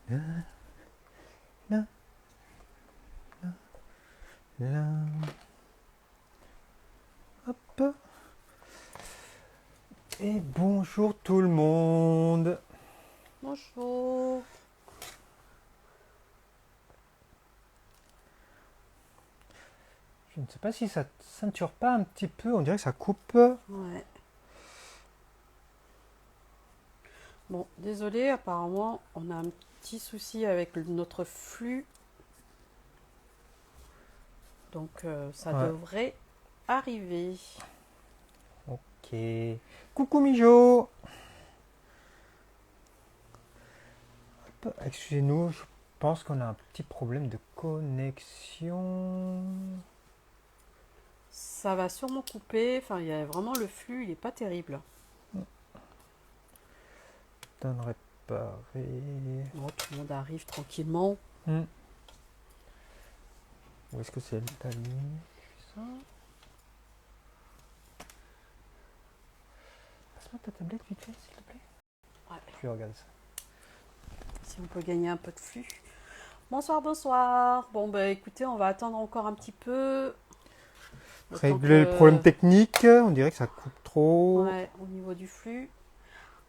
La, la, la. Hop. Et bonjour tout le monde. Bonjour. Je ne sais pas si ça ceinture pas un petit peu, on dirait que ça coupe. Ouais. Bon, désolé, apparemment, on a un petit souci avec notre flux. Donc, ça Ouais. devrait arriver. Ok. Coucou Mijo. Hop, excusez-nous, je pense qu'on a un petit problème de connexion. Ça va sûrement couper. Enfin, il y a vraiment le flux, il n'est pas terrible. Donne réparer. Bon, tout le monde arrive tranquillement. Hmm. Où est-ce que c'est la ligne? Ça. Passe-moi ta tablette vite fait, s'il te plaît. Ouais. Puis regarde ça. Si on peut gagner un peu de flux. Bonsoir, bonsoir. Bon, bah écoutez, on va attendre encore un petit peu. Le temps Régler le problème technique, on dirait que ça coupe trop. ouais, au niveau du flux.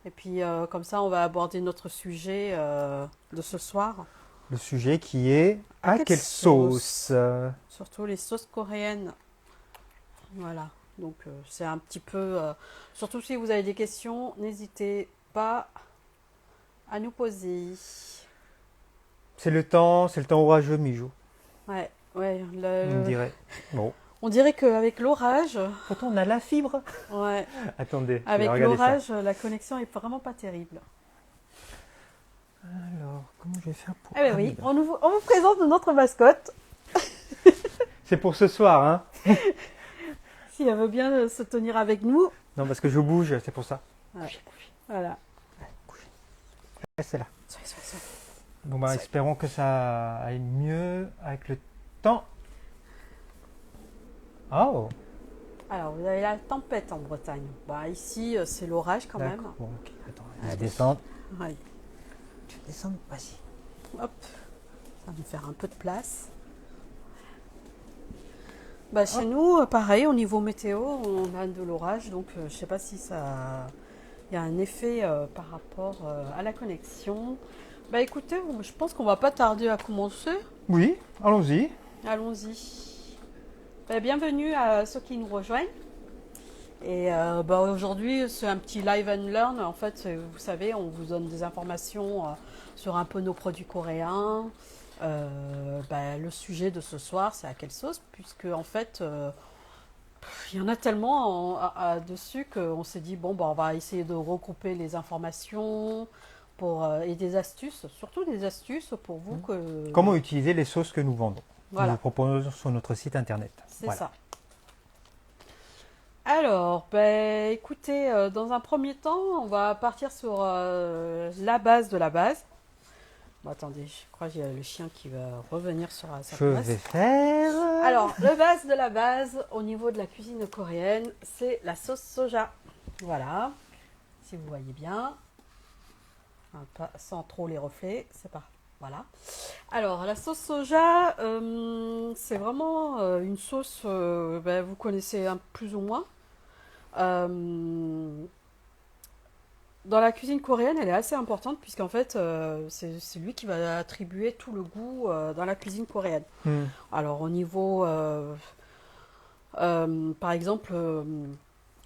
Et puis, comme ça, on va aborder notre sujet de ce soir. Le sujet qui est À à quelle quelle sauce? sauce? Surtout les sauces coréennes. Voilà. Donc, c'est un petit peu. Surtout si vous avez des questions, n'hésitez pas à nous poser. C'est le temps orageux, Mijou, Ouais, ouais. on me dirait. Bon. On dirait qu'avec l'orage, Pourtant, on a la fibre. ouais, Attendez, je vais avec regarder ça. l'orage, la connexion est vraiment pas terrible. Alors, comment je vais faire pour... Eh bien Ah oui, oui, bah. on vous présente notre mascotte. C'est pour ce soir, hein? Si elle veut bien se tenir avec nous. Non, parce que je bouge, c'est pour ça. Ouais, voilà. Ouais, c'est là. Soyez. Bon, bah, espérons que ça aille mieux avec le temps. Oh, Alors, vous avez la tempête en Bretagne. Bah, ici, c'est l'orage quand même. d'accord. Bon, ok. Attends, je vais Allez. descendre. Ouais. Je vais descendre, vas-y. Hop, ça va nous faire un peu de place. Bah, chez nous, pareil, au niveau météo, on a de l'orage, donc je sais pas si ça, il y a un effet par rapport à la connexion. Bah, écoutez, je pense qu'on va pas tarder à commencer. Oui, allons-y. Allons-y. Bah, bienvenue à ceux qui nous rejoignent. Et bah, aujourd'hui, c'est un petit live and learn. En fait, vous savez, on vous donne des informations sur un peu nos produits coréens. Bah, le sujet de ce soir, c'est à quelle sauce, puisque en fait, il y en a tellement dessus qu'on s'est dit bon, bah, on va essayer de regrouper les informations et des astuces, surtout des astuces pour vous que Comment utiliser les sauces que nous vendons? Nous vous voilà, proposons sur notre site internet. c'est Voilà. ça. Alors, ben, écoutez, dans un premier temps, on va partir sur la base de la base. Bon, attendez, je crois qu'il y a le chien qui va revenir sur sa Je place. vais faire... Alors, le base de la base, au niveau de la cuisine coréenne, c'est la sauce soja. Voilà, si vous voyez bien. Hein, pas, sans trop les reflets, c'est pas... Voilà. Alors, la sauce soja, c'est vraiment une sauce, ben, vous connaissez plus ou moins. Euh, Dans la cuisine coréenne, elle est assez importante puisqu'en fait, c'est lui qui va attribuer tout le goût dans la cuisine coréenne. Hmm, Alors au niveau, par exemple,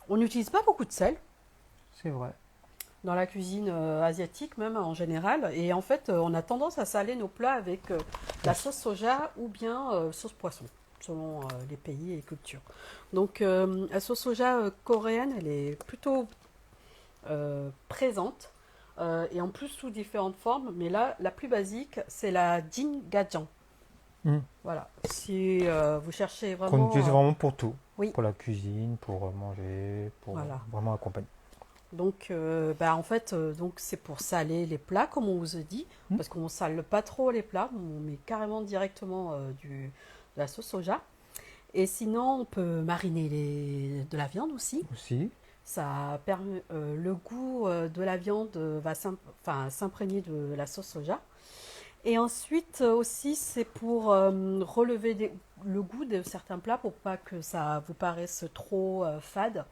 on n'utilise pas beaucoup de sel c'est vrai. dans la cuisine asiatique même en général. Et en fait, on a tendance à saler nos plats avec la sauce soja ou bien sauce poisson, selon les pays et les cultures. Donc la sauce soja coréenne, elle est plutôt présente et en plus sous différentes formes. Mais là, la plus basique, c'est la jjingajeon. Hmm. Voilà. Si vous cherchez Qu'on vraiment, utilise vraiment pour tout. oui, Pour la cuisine, pour manger, pour voilà. vraiment accompagner. Donc, bah, en fait, donc c'est pour saler les plats, comme on vous a dit, Hmm. parce qu'on ne sale pas trop les plats, on met carrément directement de la sauce soja. Et sinon, on peut mariner de la viande aussi. Aussi. Ça permet, le goût de la viande va s'imprégner de la sauce soja. Et ensuite aussi, c'est pour relever le goût de certains plats pour pas que ça vous paraisse trop fade.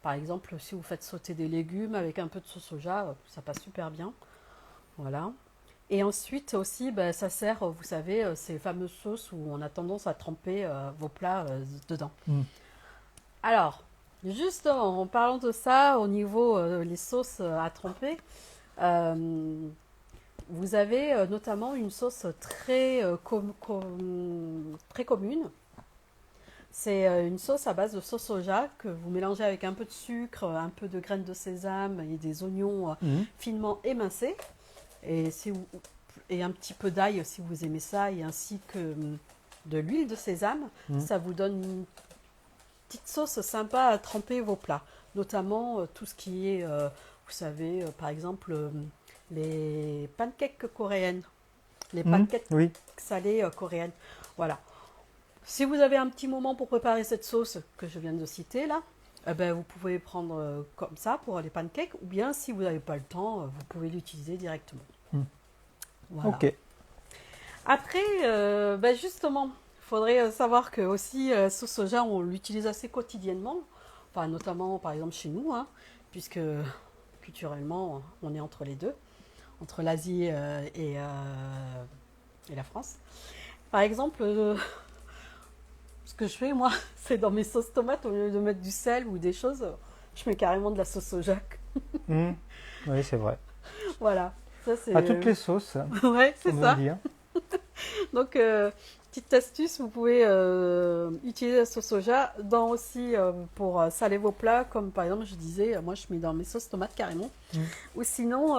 Par exemple, si vous faites sauter des légumes avec un peu de sauce soja, ça passe super bien. Voilà. Et ensuite aussi, ben, ça sert, vous savez, ces fameuses sauces où on a tendance à tremper vos plats dedans. Mm. Alors, justement, en parlant de ça, au niveau les sauces à tremper, euh, vous avez notamment une sauce très commune. C'est une sauce à base de sauce soja que vous mélangez avec un peu de sucre, un peu de graines de sésame et des oignons Mhm. finement émincés. Et, et un petit peu d'ail si vous aimez ça, et ainsi que de l'huile de sésame. Mhm. Ça vous donne une petite sauce sympa à tremper vos plats. Notamment tout ce qui est, vous savez, par exemple, les pancakes coréennes, les Mhm. pancakes Oui. salées coréennes. Voilà. Si vous avez un petit moment pour préparer cette sauce que je viens de citer là, eh ben, vous pouvez prendre comme ça pour les pancakes, ou bien si vous n'avez pas le temps, vous pouvez l'utiliser directement. Mhm. Voilà. Ok. Après, ben justement, il faudrait savoir que aussi sauce soja, on l'utilise assez quotidiennement, enfin notamment par exemple chez nous, hein, puisque culturellement, on est entre les deux, entre l'Asie et la France. Par exemple, ce que je fais moi, c'est dans mes sauces tomates, au lieu de mettre du sel ou des choses, je mets carrément de la sauce soja. Mhm. Oui, c'est vrai. Voilà, ça c'est À toutes les sauces, ouais, c'est on va ça. dire. Donc, petite astuce, vous pouvez utiliser la sauce soja dans aussi pour saler vos plats, comme par exemple, je disais, moi je mets dans mes sauces tomates carrément. Mhm. Ou sinon,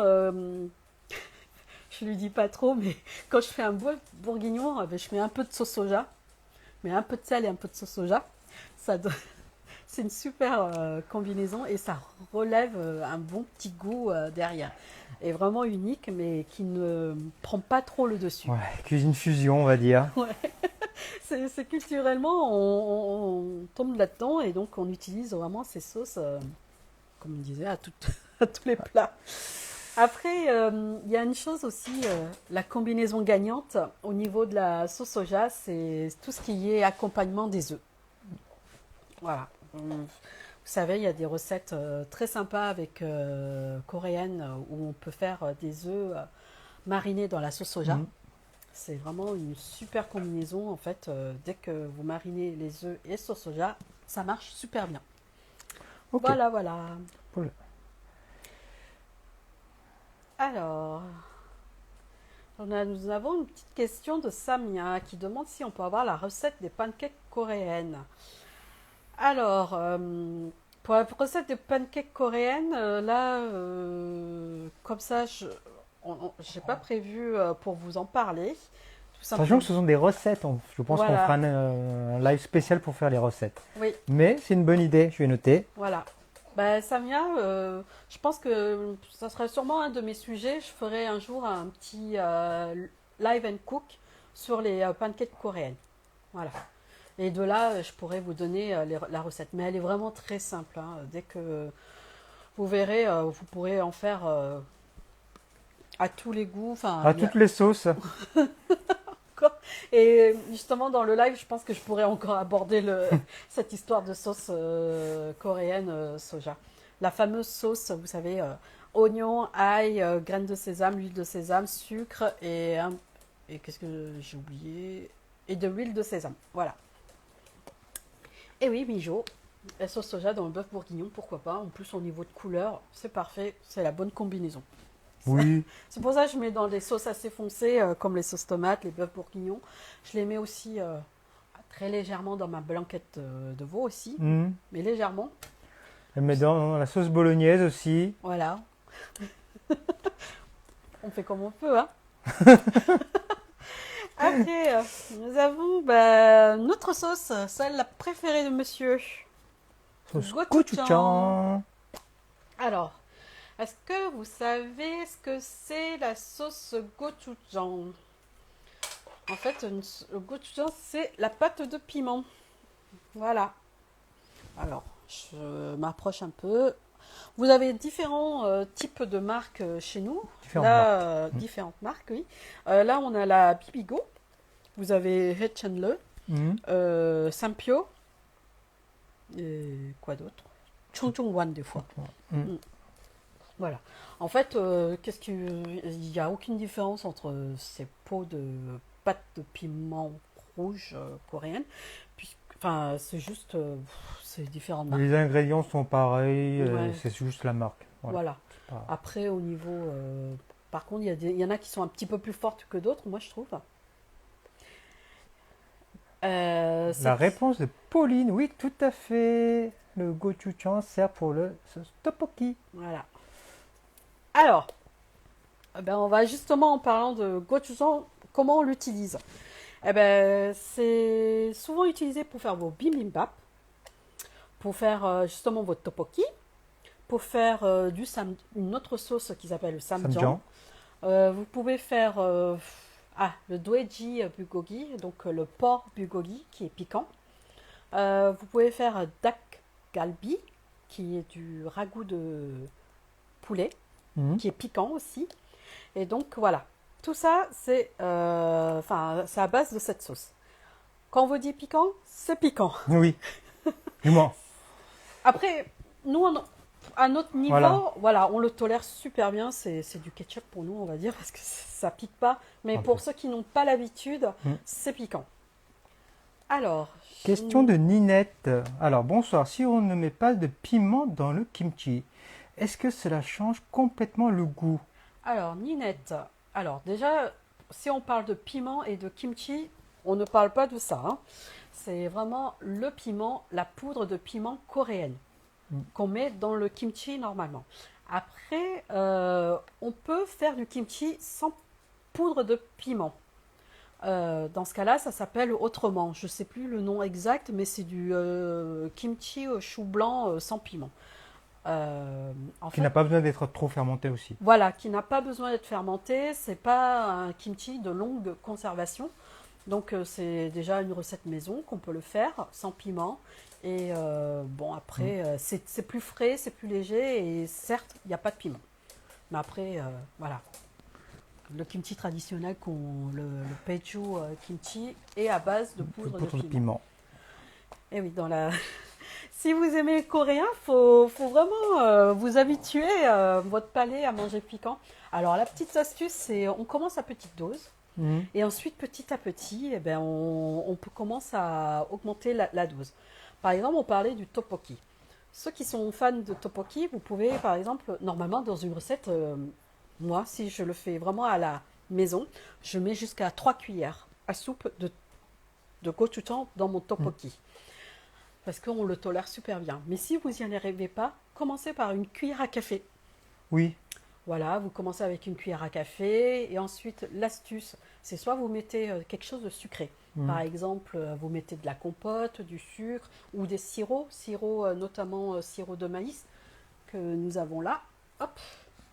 je lui dis pas trop, mais quand je fais un bœuf bourguignon, ben, je mets un peu de sauce soja, mais un peu de sel et un peu de sauce soja. Ça donne- C'est une super combinaison et ça relève un bon petit goût derrière. Et vraiment unique, mais qui ne prend pas trop le dessus. Ouais, cuisine fusion, on va dire. C'est culturellement, on tombe là-dedans et donc on utilise vraiment ces sauces, comme on disait, à tous les plats. Après, il y a une chose aussi, la combinaison gagnante au niveau de la sauce soja, c'est tout ce qui est accompagnement des œufs. Voilà. Vous savez, il y a des recettes très sympas avec coréennes où on peut faire des œufs marinés dans la sauce soja. Mhm. C'est vraiment une super combinaison en fait. Dès que vous marinez les œufs et sauce soja, ça marche super bien. Ok. Voilà, voilà. Cool. Alors, nous avons une petite question de Samia qui demande si on peut avoir la recette des pancakes coréennes. Alors, pour la recette des pancakes coréennes, là, comme ça, je n'ai pas prévu pour vous en parler. Tout Sachant simplement. que ce sont des recettes, je pense qu'on fera Voilà, un live spécial pour faire les recettes. oui. Mais c'est une bonne idée, je vais noter. Voilà. Ben, Samia, je pense que ça sera sûrement un de mes sujets. Je ferai un jour un petit live and cook sur les pancakes coréennes. Voilà. Et de là, je pourrais vous donner la recette. Mais elle est vraiment très simple, hein. Dès que vous verrez, vous pourrez en faire à tous les goûts. Enfin, À il y a toutes les sauces. encore. Et justement, dans le live, je pense que je pourrais encore aborder cette histoire de sauce coréenne soja. La fameuse sauce, vous savez, oignon, ail, graines de sésame, huile de sésame, sucre et qu'est-ce que j'ai oublié? Et de l'huile de sésame. Voilà. Et oui, Mijo, la sauce soja dans le bœuf bourguignon, pourquoi pas. En plus, au niveau de couleur, c'est parfait. C'est la bonne combinaison. Oui. C'est pour ça que je mets dans des sauces assez foncées, comme les sauces tomates, les bœufs bourguignons. Je les mets aussi très légèrement dans ma blanquette de veau aussi, Mhm. mais légèrement. Elle met dans la sauce bolognaise aussi. Voilà. On fait comme on peut, hein. Après, nous avons notre sauce, celle la préférée de monsieur. Sauce Gochujang. gochujang. Alors, est-ce que vous savez ce que c'est la sauce gochujang? En fait, le gochujang, c'est la pâte de piment. Voilà. Alors, Je m'approche un peu. Vous avez différents types de marques chez nous. Différentes Là, marques. différentes marques, oui. Là, on a la Bibigo. Vous avez Head Chandler, Sampio. Et quoi d'autre? Chongchong Wan, des fois. Voilà. En fait, il n'y a aucune différence entre ces pots de pâte de piment rouge coréenne. Enfin, c'est juste, c'est différentes marques. Les ingrédients sont pareils, Ouais. c'est juste la marque. Voilà. C'est pas- Après, au niveau, par contre, il y en a qui sont un petit peu plus fortes que d'autres, moi je trouve. La C'est- réponse de Pauline, oui, tout à fait. Le gochujang sert pour le sauce tteokbokki. Voilà. Alors, on va justement en parlant de gochujang, comment on l'utilise? C'est souvent utilisé pour faire vos bibimbap, pour faire justement votre tteokbokki, pour faire une autre sauce qui s'appelle le samjang. Samjang. Vous pouvez faire le doeji bulgogi, donc le porc bulgogi qui est piquant. Vous pouvez faire dak galbi, qui est du ragoût de poulet, qui est piquant aussi. Et donc voilà, tout ça c'est à base de cette sauce. Quand on vous dit piquant, c'est piquant. Oui. Du moins. Après, nous, à notre niveau, voilà, on le tolère super bien. C'est du ketchup pour nous, on va dire, parce que ça pique pas. Mais pour ceux qui n'ont pas l'habitude, c'est piquant. Alors, Question de Ninette. Alors, bonsoir. Si on ne met pas de piment dans le kimchi, est-ce que cela change complètement le goût? Alors, Ninette. Alors, déjà, si on parle de piment et de kimchi, on ne parle pas de ça. Hein. C'est vraiment le piment, la poudre de piment coréenne qu'on met dans le kimchi normalement. Après, on peut faire du kimchi sans poudre de piment. Dans ce cas-là, ça s'appelle autrement. Je ne sais plus le nom exact, mais c'est du kimchi au chou blanc sans piment. Qui n'a pas besoin d'être trop fermenté aussi. Voilà, qui n'a pas besoin d'être fermenté. C'est pas un kimchi de longue conservation. Donc c'est déjà une recette maison qu'on peut le faire sans piment. Et après, c'est plus frais, c'est plus léger et certes, il n'y a pas de piment. Mais après, voilà. Le kimchi traditionnel, le Peju kimchi, est à base de poudre de piment. Et oui, si vous aimez le coréen, faut vraiment vous habituer votre palais à manger piquant. Alors la petite astuce, c'est on commence à petite dose. Et ensuite, petit à petit, on commence à augmenter la dose. Par exemple, on parlait du tteokbokki. Ceux qui sont fans de tteokbokki, vous pouvez, par exemple, normalement, dans une recette, moi, si je le fais vraiment à la maison, je mets jusqu'à 3 cuillères à soupe de gochujang dans mon tteokbokki. Parce qu'on le tolère super bien. Mais si vous n'y arrivez pas, commencez par une cuillère à café. Oui. Voilà, vous commencez avec une cuillère à café et ensuite l'astuce, c'est soit vous mettez quelque chose de sucré. Par exemple, vous mettez de la compote, du sucre ou des sirops, notamment sirop de maïs que nous avons là. Hop,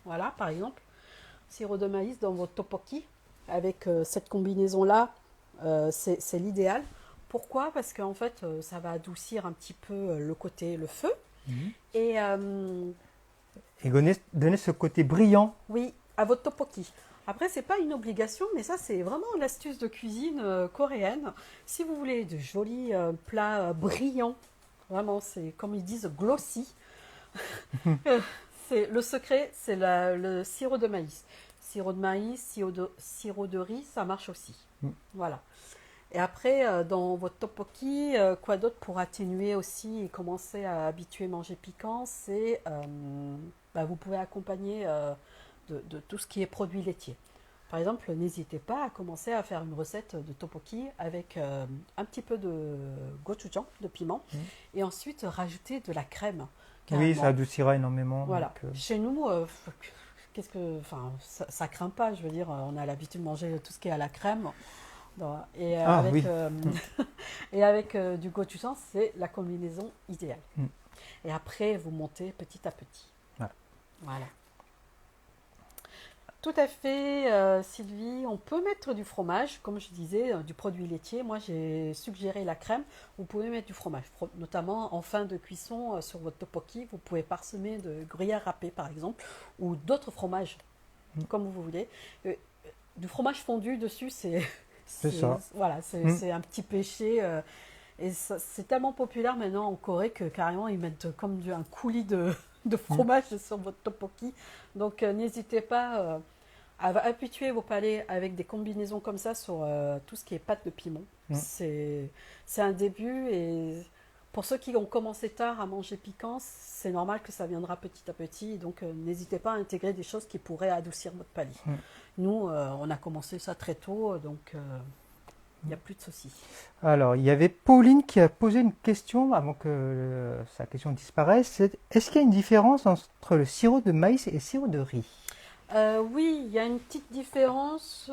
voilà, par exemple, sirop de maïs dans votre tteokbokki avec cette combinaison-là, c'est l'idéal. Pourquoi? Parce qu'en fait, ça va adoucir un petit peu le feu. Et donner ce côté brillant. oui, à votre tteokbokki. Après, c'est pas une obligation, mais ça, c'est vraiment l'astuce de cuisine coréenne. Si vous voulez de jolis plats brillants, vraiment, c'est comme ils disent, glossy. Le secret, c'est le sirop de maïs. Sirop de maïs, sirop de riz, ça marche aussi. Voilà. Et après, dans votre tteokbokki, quoi d'autre pour atténuer aussi et commencer à habituer manger piquant, c'est vous pouvez accompagner de tout ce qui est produits laitiers. Par exemple, n'hésitez pas à commencer à faire une recette de tteokbokki avec un petit peu de gochujang, de piment, et ensuite rajouter de la crème. Carrément. Oui, ça adoucira énormément. Voilà. Donc, chez nous, ça craint pas. Je veux dire, on a l'habitude de manger tout ce qui est à la crème. Et avec du gochujang, c'est la combinaison idéale. Et après, vous montez petit à petit. Voilà. tout à fait, Sylvie. On peut mettre du fromage, comme je disais, du produit laitier. Moi, j'ai suggéré la crème. Vous pouvez mettre du fromage, notamment en fin de cuisson sur votre tteokbokki. Vous pouvez parsemer de gruyère râpée, par exemple, ou d'autres fromages, comme vous voulez. Du fromage fondu dessus, C'est ça. voilà, c'est un petit péché. Et c'est tellement populaire maintenant en Corée que carrément ils mettent comme un coulis de fromage sur votre tteokbokki. Donc n'hésitez pas à habituer vos palais avec des combinaisons comme ça sur tout ce qui est pâte de piment. Mm. C'est un début et pour ceux qui ont commencé tard à manger piquant, c'est normal que ça viendra petit à petit. Donc n'hésitez pas à intégrer des choses qui pourraient adoucir votre palais. Mm. Nous, on a commencé ça très tôt, donc il n'y a plus de soucis. Alors, il y avait Pauline qui a posé une question avant que sa question disparaisse. Est-ce qu'il y a une différence entre le sirop de maïs et le sirop de riz? Oui, il y a une petite différence.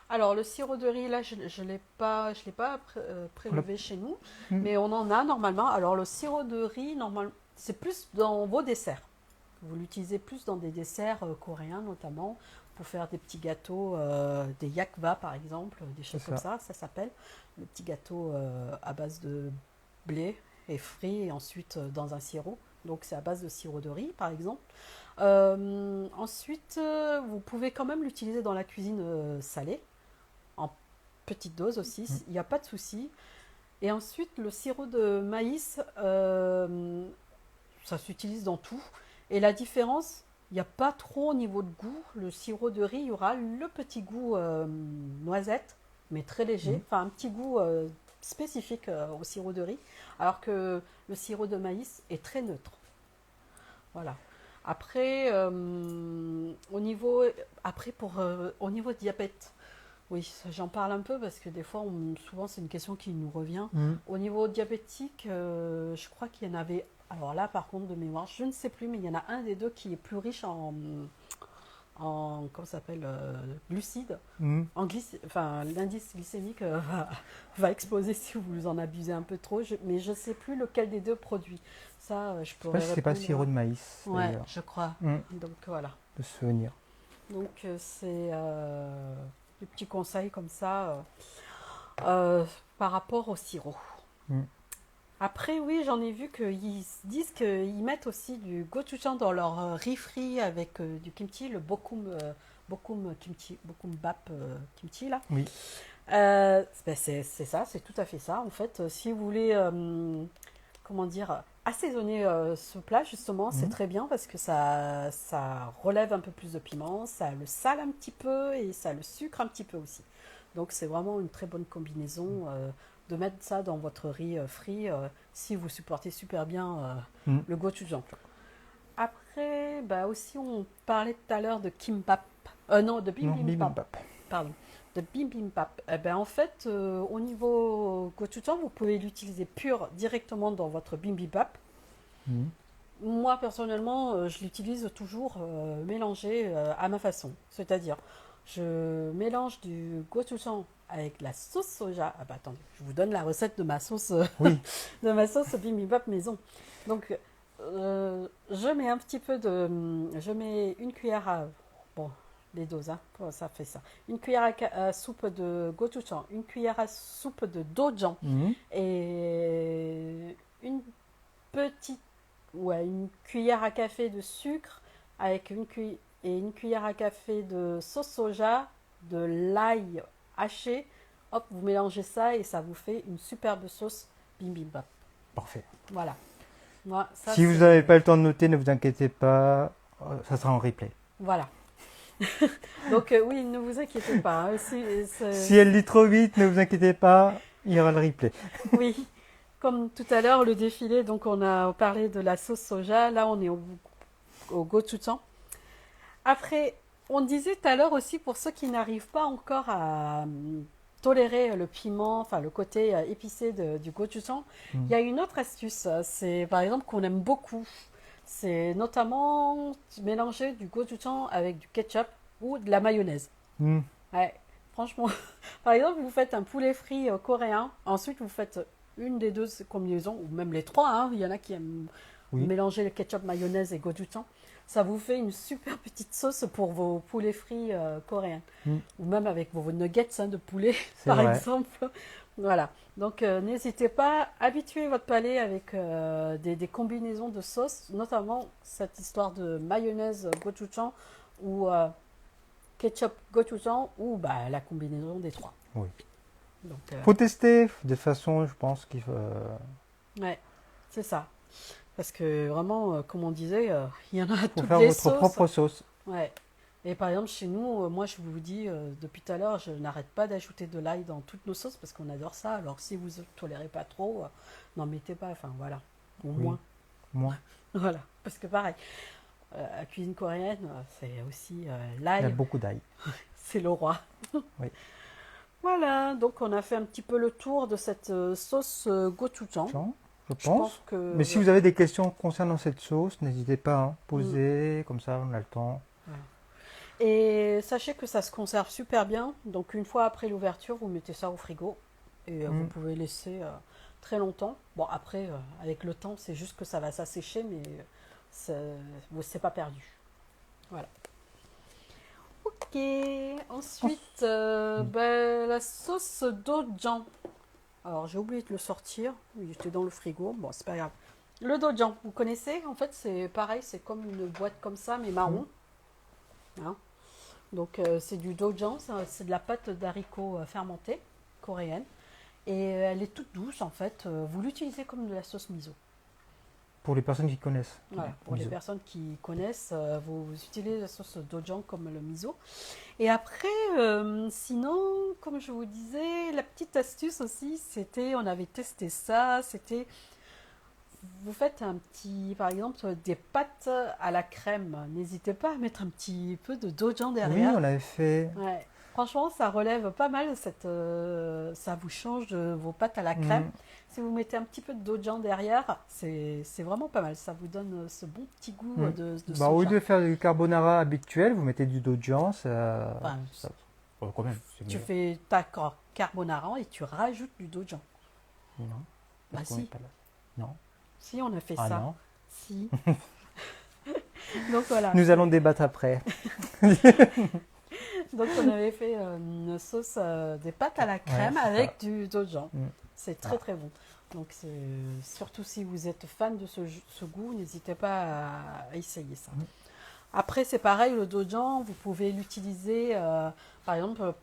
Alors le sirop de riz là, je l'ai pas, prélevé chez nous, Mm. mais on en a normalement. Alors le sirop de riz, normalement, c'est plus dans vos desserts. Vous l'utilisez plus dans des desserts coréens notamment pour faire des petits gâteaux, des yakva par exemple, des choses C'est comme ça. ça s'appelle. Le petit gâteau à base de blé et frit et ensuite dans un sirop. Donc c'est à base de sirop de riz par exemple. Ensuite, vous pouvez quand même l'utiliser dans la cuisine salée, en petite dose aussi, il n'y a pas de souci. Et ensuite, le sirop de maïs, ça s'utilise dans tout. Et la différence, il n'y a pas trop au niveau de goût. Le sirop de riz, il y aura le petit goût noisette, mais très léger. Enfin, un petit goût spécifique au sirop de riz. Alors que le sirop de maïs est très neutre. Voilà. Après, au niveau diabète, oui, j'en parle un peu parce que des fois, souvent, c'est une question qui nous revient. Mm. Au niveau diabétique, je crois qu'il y en avait. Alors là, par contre, de mémoire, je ne sais plus, mais il y en a un des deux qui est plus riche comment ça s'appelle, glucides. Mm. Enfin, l'indice glycémique va exploser si vous en abusez un peu trop. Mais je ne sais plus lequel des deux produit. Ça, je Je sais pourrais pas si c'est pas le répondre. sirop de maïs, Ouais, d'ailleurs, je crois. Mm. Donc voilà. de souvenir. Donc c'est des petits conseils comme ça par rapport au sirop. Mm. Après, oui, j'en ai vu qu'ils disent qu'ils mettent aussi du gochujang dans leur riz frit avec du kimchi, le bokum kimchi, bokumbap kimchi là. Oui. C'est ça, c'est tout à fait ça. En fait, si vous voulez, comment dire, assaisonner ce plat, justement, c'est très bien parce que ça relève un peu plus de piment, ça le sale un petit peu et ça le sucre un petit peu aussi. Donc, c'est vraiment une très bonne combinaison de mettre ça dans votre riz frit si vous supportez super bien le gochujang. Après, bah aussi, on parlait tout à l'heure de kimbap. Non, de Non, bibimbap. bibimbap. Pardon. De bibimbap. Eh ben, en fait, au niveau gochujang, vous pouvez l'utiliser pur directement dans votre bibimbap. Mm. Moi, personnellement, je l'utilise toujours mélangé à ma façon. C'est-à-dire, je mélange du gochujang avec la sauce soja. Ah bah attendez, je vous donne la recette de ma sauce, Oui. de ma sauce bibimbap maison. Donc, je mets un petit peu je mets une cuillère à, bon, les doses, hein, ça fait ça. Une cuillère à soupe de gochujang, une cuillère à soupe de dojan Mm. et une cuillère à café de sucre avec une cuillère à café de sauce soja, de l'ail haché. Hop, vous mélangez ça et ça vous fait une superbe sauce bibimbap. Parfait. Voilà. Moi, ça, Si vous n'avez pas le temps de noter, ne vous inquiétez pas, ça sera en replay. Voilà. Donc oui, ne vous inquiétez pas. Hein, Si elle lit trop vite, ne vous inquiétez pas, il y aura le replay. Oui, comme tout à l'heure, le défilé, donc on a parlé de la sauce soja, là on est au gochujang. Après, on disait tout à l'heure aussi pour ceux qui n'arrivent pas encore à tolérer le piment, enfin le côté épicé du gochujang, il y a une autre astuce, c'est par exemple qu'on aime beaucoup. C'est notamment mélanger du gochujang avec du ketchup ou de la mayonnaise. Mm. Ouais, franchement, par exemple, vous faites un poulet frit coréen, ensuite vous faites une des deux combinaisons, ou même les trois, hein. Il y en a qui aiment Oui. Vous mélangez le ketchup, mayonnaise et gochujang. Ça vous fait une super petite sauce pour vos poulets frits coréens. Mm. Ou même avec vos nuggets de poulet, C'est par vrai. exemple. Voilà. Donc, n'hésitez pas à habituer votre palais avec des combinaisons de sauces, notamment cette histoire de mayonnaise gochujang ou ketchup gochujang ou la combinaison des trois. Oui. Donc, Faut tester de façon, je pense qu'il faut. ouais, c'est ça. Parce que vraiment, comme on disait, il y en a Faut toutes faire les votre sauces. propre sauce. Ouais. Et par exemple, chez nous, moi je vous dis, depuis tout à l'heure, je n'arrête pas d'ajouter de l'ail dans toutes nos sauces parce qu'on adore ça. Alors si vous ne tolérez pas trop, n'en mettez pas, enfin voilà, au Oui. moins. Moins. Voilà, parce que pareil, la cuisine coréenne, c'est aussi Il y a l'ail, beaucoup d'ail. c'est le roi. Oui. Voilà, donc on a fait un petit peu le tour de cette sauce gochujang. Jean, je Je pense pense. que... Mais si vous avez des questions concernant cette sauce, n'hésitez pas à poser, comme ça on a le temps. Voilà. Et sachez que ça se conserve super bien. Donc une fois après l'ouverture, vous mettez ça au frigo et vous pouvez laisser très longtemps. Bon après, avec le temps, c'est juste que ça va s'assécher, mais c'est pas perdu. Voilà. Ok. Ensuite, la sauce dojan. Alors j'ai oublié de le sortir. Il était dans le frigo. Bon, c'est pas grave. Le dojan, vous connaissez? En fait, c'est pareil. C'est comme une boîte comme ça, mais marron. Hein. Donc c'est du dojan, c'est de la pâte d'haricots fermentée coréenne et elle est toute douce en fait. Vous l'utilisez comme de la sauce miso. Pour les personnes qui connaissent. Voilà, pour les Miso. personnes qui connaissent, vous utilisez la sauce dojan comme le miso. Et après, sinon, comme je vous disais, la petite astuce aussi, c'était, on avait testé ça, c'était vous faites un petit, par exemple, des pâtes à la crème. N'hésitez pas à mettre un petit peu de dojan Oui, derrière. on avait fait. Ouais. Franchement, ça relève pas mal ça vous change de vos pâtes à la crème. Mm. Si vous mettez un petit peu de dojan derrière, c'est vraiment pas mal. Ça vous donne ce bon petit goût Mm. de Au lieu soja. de faire du carbonara habituel, vous mettez du dojan, Enfin, quand même, c'est tu mieux. fais ta carbonara et tu rajoutes du dojan. Non. Bah Parce qu'on est si, pas là. Non. si on a fait Ah ça. non. Si. Donc voilà. Nous allons débattre après. Donc on avait fait une sauce des pâtes à la crème c'est avec ça. du dojan. Mm. C'est très très bon. Donc surtout si vous êtes fan de ce goût, n'hésitez pas à essayer ça. Mm. Après c'est pareil, le dojan, vous pouvez l'utiliser par exemple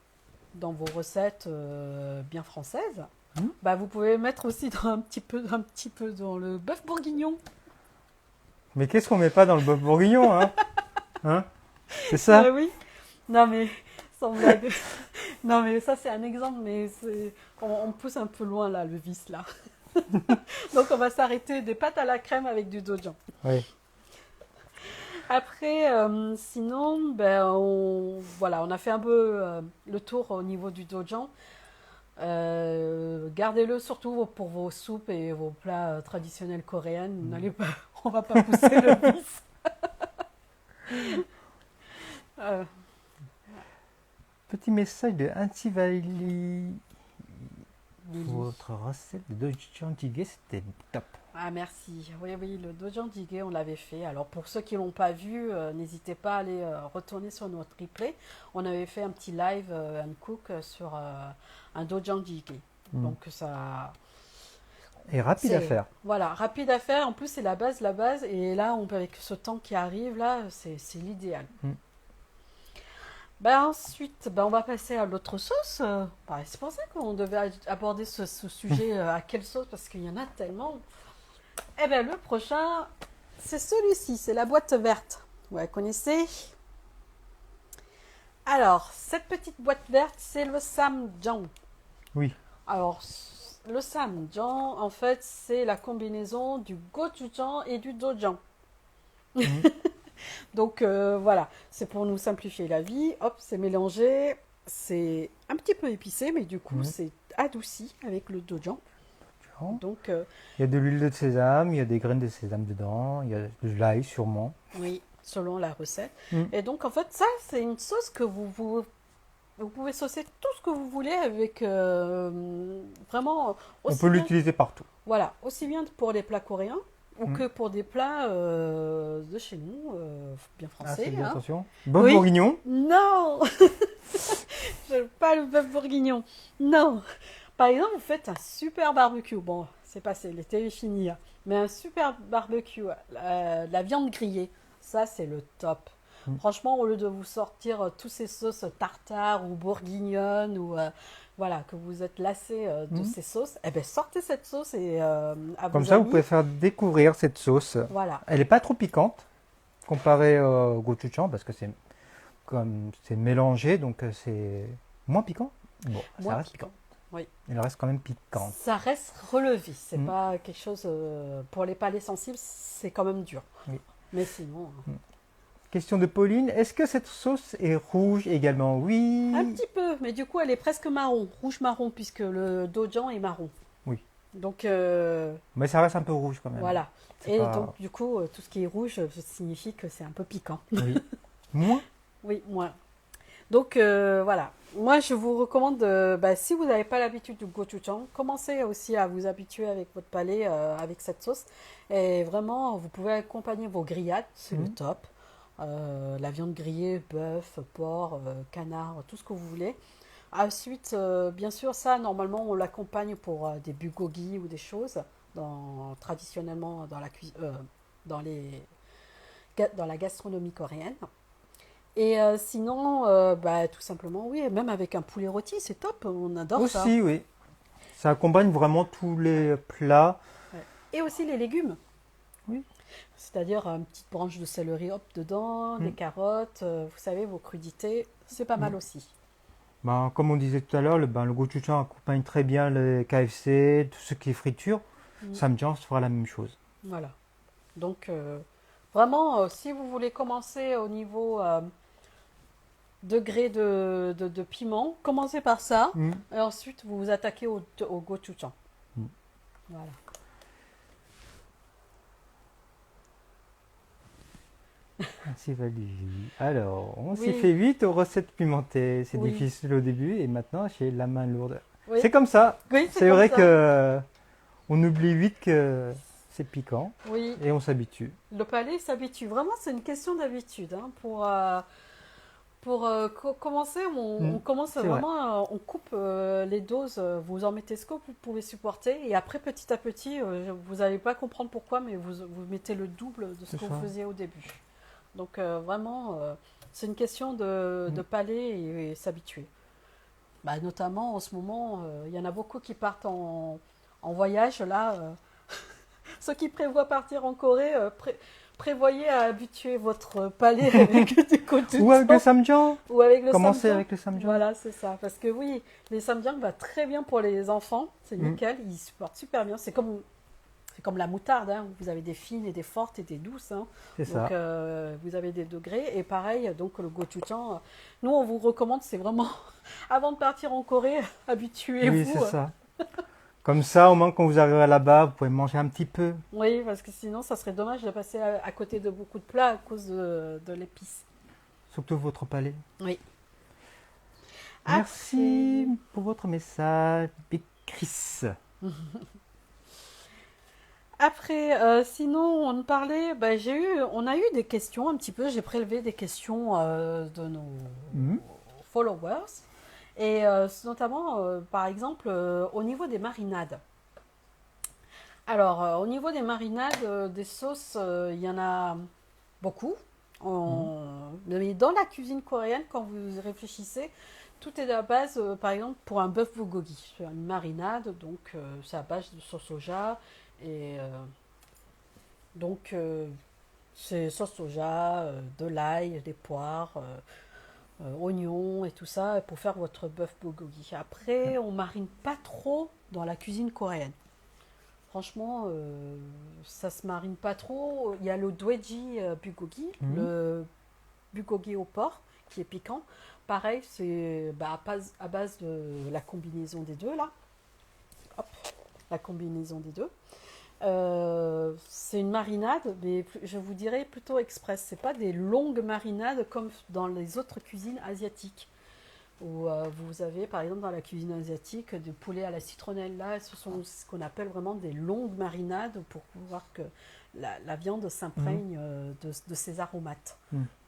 dans vos recettes bien françaises. Mm. Vous pouvez le mettre aussi dans un petit peu dans le bœuf bourguignon. Mais qu'est-ce qu'on met pas dans le bœuf bourguignon, hein? Hein? C'est ça? Oui. Non mais sans blague. Non mais ça c'est un exemple, mais on pousse un peu loin là le vice là. Donc on va s'arrêter des pâtes à la crème avec du dojan. Oui. Après sinon on a fait un peu le tour au niveau du dojan. Gardez-le surtout pour vos soupes et vos plats traditionnels coréens. N'allez pas, on va pas pousser le vice. Petit message de Antivali. Votre recette de dojan jjigae, c'était top. Ah merci. Oui, le dojan jjigae, on l'avait fait. Alors pour ceux qui l'ont pas vu, n'hésitez pas à aller retourner sur notre replay. On avait fait un petit live and cook sur un dojan jjigae. Donc ça... Et rapide à faire. Voilà, rapide à faire. En plus, c'est la base. Et là, avec ce temps qui arrive, là, c'est l'idéal. Ensuite, on va passer à l'autre sauce. C'est pour ça qu'on devait aborder ce sujet à quelle sauce, parce qu'il y en a tellement. Le prochain, c'est celui-ci, c'est la boîte verte. Vous la connaissez? Alors, cette petite boîte verte, c'est le samjang. Oui. Alors, le samjang, en fait, c'est la combinaison du gochujang et du dojan. Donc voilà, c'est pour nous simplifier la vie. Hop, c'est mélangé. C'est un petit peu épicé, mais du coup, c'est adouci avec le dojan. Donc, il y a de l'huile de sésame, il y a des graines de sésame dedans, il y a de l'ail sûrement. Oui, selon la recette. Et donc, en fait, ça, c'est une sauce que vous pouvez saucer tout ce que vous voulez avec vraiment... On peut l'utiliser partout. Voilà, aussi bien pour les plats coréens ou que pour des plats de chez nous, bien Ah, français. c'est bien, Hein. attention. Bœuf Oui. bourguignon. Non, je veux pas le bœuf bourguignon. Non. Par exemple, vous faites un super barbecue. Bon, c'est passé, l'été est fini. Hein. Mais un super barbecue, la viande grillée, ça c'est le top. Mm. Franchement, au lieu de vous sortir tous ces sauces tartare ou bourguignonne ou voilà que vous êtes lassé de Mm. ces sauces, eh ben sortez cette sauce et à Comme vos ça, vous amis. pouvez faire découvrir cette sauce. Voilà. Elle n'est pas trop piquante comparée au gochujang parce que c'est mélangé, donc c'est moins piquant. Bon, ça Moins reste piquant. piquant. Oui. Il reste quand même piquant. Ça reste relevé. C'est Mm. pas quelque chose pour les palais sensibles, c'est quand même dur. Oui. Mais sinon, Question de Pauline. Est-ce que cette sauce est rouge également? Oui. un petit peu, mais du coup, elle est presque marron, rouge-marron, puisque le dojan est marron. Oui. Donc, Mais ça reste un peu rouge quand même. voilà. C'est Et pas- donc, du coup, tout ce qui est rouge signifie que c'est un peu piquant. Oui. Moins. Oui, moins. Donc, voilà. Moi, je vous recommande, si vous n'avez pas l'habitude du gochujang, commencez aussi à vous habituer avec votre palais, avec cette sauce. Et vraiment, vous pouvez accompagner vos grillades, c'est le Mhm. top. La viande grillée, bœuf, porc, canard, tout ce que vous voulez. Ensuite, bien sûr, ça, normalement, on l'accompagne pour des bulgogi ou des choses, traditionnellement dans la dans dans la gastronomie coréenne. Et sinon, tout simplement, oui, même avec un poulet rôti, c'est top, on adore ça. Aussi, oui. Ça accompagne vraiment tous les plats. Ouais. Et aussi les légumes, Oui. c'est-à-dire une petite branche de céleri, hop, dedans, des Mm. carottes, vous savez, vos crudités, c'est pas mal Mm. aussi. Ben, comme on disait tout à l'heure, le gochujang accompagne très bien le KFC, tout ce qui est friture. Mm. Samjiang fera la même chose. Voilà. Donc, vraiment, si vous voulez commencer au niveau degré de piment, commencez par ça, Mm. et ensuite vous vous attaquez au gochujang. Mm. Voilà. Merci Valérie. Alors, on s'y Oui. fait vite aux recettes pimentées. C'est Oui. difficile au début et maintenant j'ai la main lourde. Oui. C'est comme ça. Oui, C'est comme vrai ça. que on oublie vite que c'est piquant Oui, et on s'habitue. le palais s'habitue. Vraiment, c'est une question d'habitude. Hein. Pour commencer, on commence c'est vraiment, on coupe les doses, vous en mettez ce que vous pouvez supporter, et après, petit à petit, vous n'allez pas comprendre pourquoi, mais vous mettez le double de ce C'est que ça. vous faisiez au début. Donc, vraiment, c'est une question de palais et s'habituer. Bah, notamment, en ce moment, il y en a beaucoup qui partent en voyage, là. Ceux qui prévoient partir en Corée, prévoyez à habituer votre palais avec du Ou avec le gochujang. samjiang. Ou avec le Commencez samjiang. avec le samjiang. Voilà, c'est ça. Parce que oui, les samjiang va très bien pour les enfants. C'est Mm. nickel. Ils supportent super bien. C'est comme la moutarde. Hein. Vous avez des fines et des fortes et des douces. Hein. C'est Donc, ça. vous avez des degrés. Et pareil, donc le gochujang, nous, on vous recommande, c'est vraiment, avant de partir en Corée, habituez-vous. Oui, c'est ça. Comme ça, au moins quand vous arriverez là-bas, vous pouvez manger un petit peu. Oui, parce que sinon, ça serait dommage de passer à côté de beaucoup de plats à cause de l'épice. Surtout votre palais. Oui. Merci pour votre message, Big Chris. Après, sinon, on parlait, on a eu des questions un petit peu. J'ai prélevé des questions de nos Mhm. followers, et notamment, par exemple, au niveau des marinades. Alors, au niveau des marinades, des sauces, il y en a beaucoup. Mais dans la cuisine coréenne, quand vous y réfléchissez, tout est à base, par exemple, pour un bœuf bulgogi, c'est une marinade, donc c'est à base de sauce soja. Et donc, c'est sauce soja, de l'ail, des poires, oignons et tout ça pour faire votre bœuf bulgogi. Après, on marine pas trop dans la cuisine coréenne. Franchement, ça se marine pas trop. Il y a le dweji bulgogi, Mhm. le bulgogi au porc, qui est piquant. Pareil, c'est à base de la combinaison des deux, là. Hop, la combinaison des deux. C'est une marinade, mais je vous dirais plutôt express. C'est pas des longues marinades comme dans les autres cuisines asiatiques, Ou vous avez par exemple dans la cuisine asiatique du poulet à la citronnelle. Là, ce sont ce qu'on appelle vraiment des longues marinades pour pouvoir que la viande s'imprègne de ces aromates,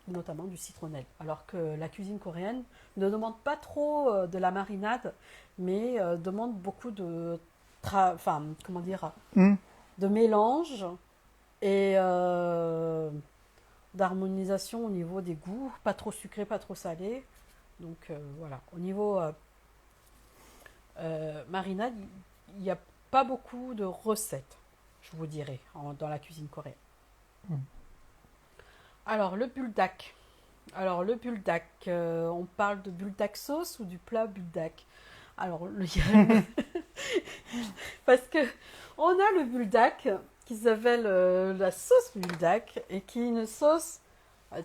notamment du citronnelle. Alors que la cuisine coréenne ne demande pas trop de la marinade, mais demande beaucoup de, comment dire, de mélange et d'harmonisation au niveau des goûts, pas trop sucré, pas trop salé. Donc voilà, au niveau marinade, il n'y a pas beaucoup de recettes, je vous dirais, dans la cuisine coréenne. Alors, le buldak. Alors, le buldak, on parle de buldak sauce ou du plat buldak. Alors, parce que on a le buldak qui s'appelle la sauce buldak et qui est une sauce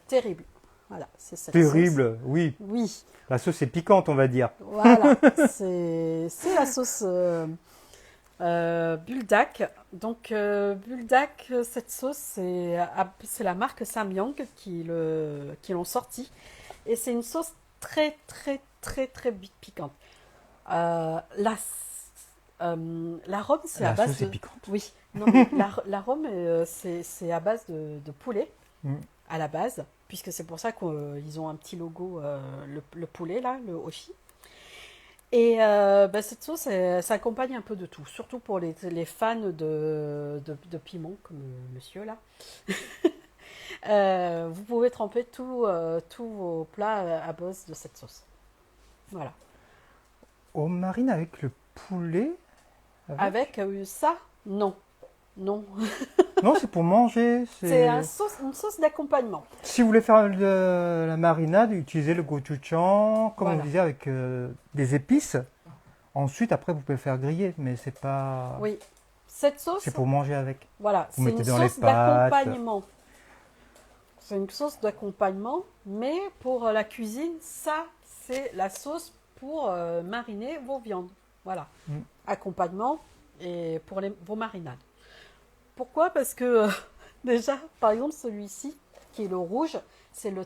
terrible. Voilà, c'est cette Terrible, sauce. oui. Oui, La sauce est piquante, on va dire. voilà, c'est la sauce buldak. Donc, buldak, cette sauce, c'est la marque Samyang qui l'ont sorti. Et c'est une sauce très, très, très, très piquante. L'arôme, c'est à La base sauce est de... piquante. Oui, non, mais l'arôme, c'est à base de poulet, Mm. à la base, puisque c'est pour ça qu'ils ont un petit logo, le poulet, là, le Oshi. Et cette sauce, elle s'accompagne un peu de tout, surtout pour les fans de piment, comme monsieur là. Vous pouvez tremper tous vos plats à base de cette sauce. Voilà. On marine avec le poulet. Avec ça, non. Non. Non, c'est pour manger. C'est une sauce d'accompagnement. Si vous voulez faire la marinade, utilisez le gochujang, comme Voilà. on disait, avec des épices. Ensuite, après, vous pouvez le faire griller, mais c'est pas. Oui. Cette sauce, C'est pour manger avec. voilà, Vous c'est une mettez dans les sauce pâtes. d'accompagnement. C'est une sauce d'accompagnement, mais pour la cuisine, ça, c'est la sauce pour mariner vos viandes. Voilà. Accompagnement et pour vos marinades. Pourquoi? Parce que déjà, par exemple, celui-ci, qui est le rouge, c'est le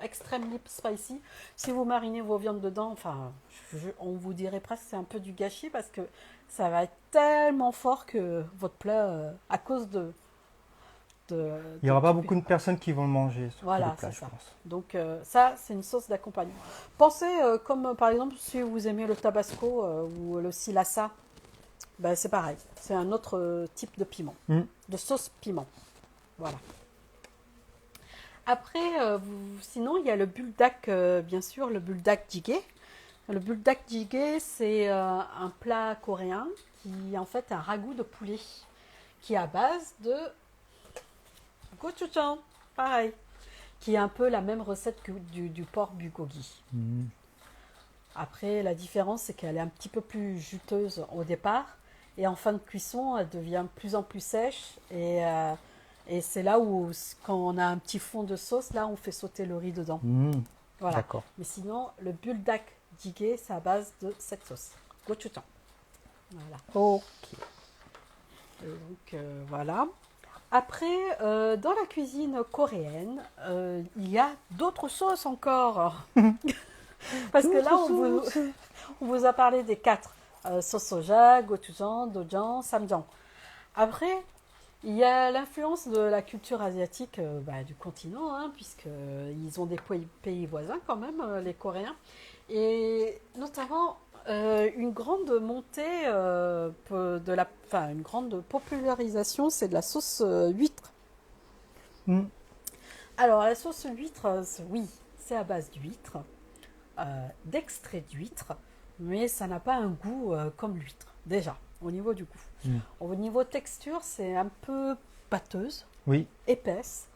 extreme lip spicy. Si vous marinez vos viandes dedans, enfin, on vous dirait presque que c'est un peu du gâchis parce que ça va être tellement fort que votre plat, à cause Il n'y aura pas beaucoup de personnes qui vont le manger sur voilà, le plat, c'est je ça. pense. Donc ça, c'est une sauce d'accompagnement. Pensez comme par exemple si vous aimez le tabasco ou le silasa, ben, c'est pareil. C'est un autre type de piment, de sauce piment. Voilà. Après, sinon, il y a le buldak, bien sûr, le buldak jjigae. Le buldak jjigae, c'est un plat coréen qui est en fait un ragoût de poulet qui est à base de gochujang, pareil, qui est un peu la même recette que du pork bulgogi. Après, la différence, c'est qu'elle est un petit peu plus juteuse au départ et en fin de cuisson, elle devient de plus en plus sèche et c'est là où, quand on a un petit fond de sauce, là, on fait sauter le riz dedans. Voilà. D'accord. Mais sinon, le buldak jjigae, c'est à base de cette sauce, gochujang. Voilà. Ok. Et donc, voilà. Après, dans la cuisine coréenne, il y a d'autres sauces encore. Parce que là, on vous a parlé des 4. Sauce soja, gochujang, dojang, samjang. Après, il y a l'influence de la culture asiatique du continent, hein, puisqu'ils ont des pays voisins quand même, les Coréens. Et notamment, une grande montée, une grande popularisation, c'est de la sauce huître. Alors, la sauce huître, oui, c'est à base d'huître, d'extrait d'huître, mais ça n'a pas un goût comme l'huître, déjà, au niveau du goût. Au niveau texture, c'est un peu pâteuse, Oui. épaisse.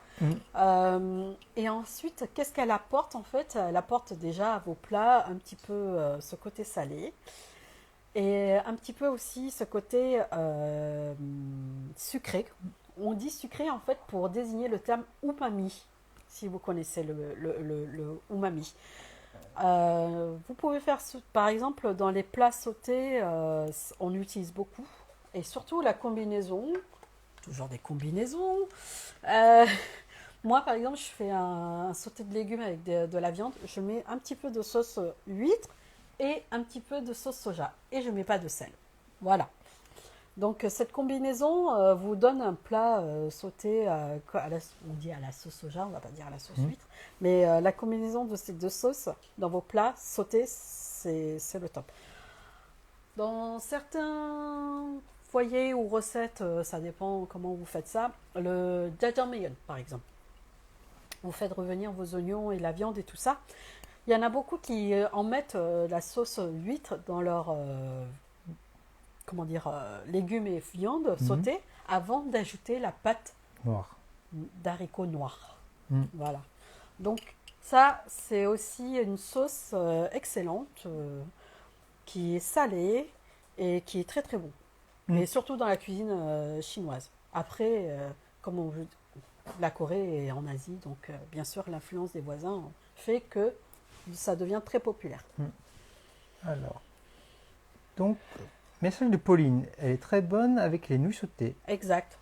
Et ensuite, qu'est-ce qu'elle apporte en fait? Elle apporte déjà à vos plats un petit peu ce côté salé et un petit peu aussi ce côté sucré. On dit sucré en fait pour désigner le terme umami, si vous connaissez le umami. Vous pouvez faire, par exemple, dans les plats sautés, on utilise beaucoup, et surtout la combinaison, toujours des combinaisons, Moi, par exemple, je fais un sauté de légumes avec de la viande. Je mets un petit peu de sauce huître et un petit peu de sauce soja. Et je ne mets pas de sel. Voilà. Donc, cette combinaison vous donne un plat sauté, on dit à la sauce soja, on ne va pas dire à la sauce Mhm. huître. Mais la combinaison de ces deux sauces dans vos plats sautés, c'est le top. Dans certains foyers ou recettes, ça dépend comment vous faites ça, le jajangmyeon par exemple. Vous faites revenir vos oignons et la viande et tout ça. Il y en a beaucoup qui en mettent la sauce huître dans leurs comment dire, légumes et viande Mhm. sautée avant d'ajouter la pâte Noir. d'haricots noirs. Mhm. Voilà. Donc ça, c'est aussi une sauce excellente qui est salée et qui est très très bon. Mhm. Et surtout dans la cuisine chinoise. Après, comme la Corée est en Asie, donc bien sûr l'influence des voisins fait que ça devient très populaire. Mhm. Alors, donc, message de Pauline. Elle est très bonne avec les nouilles sautées. Exact.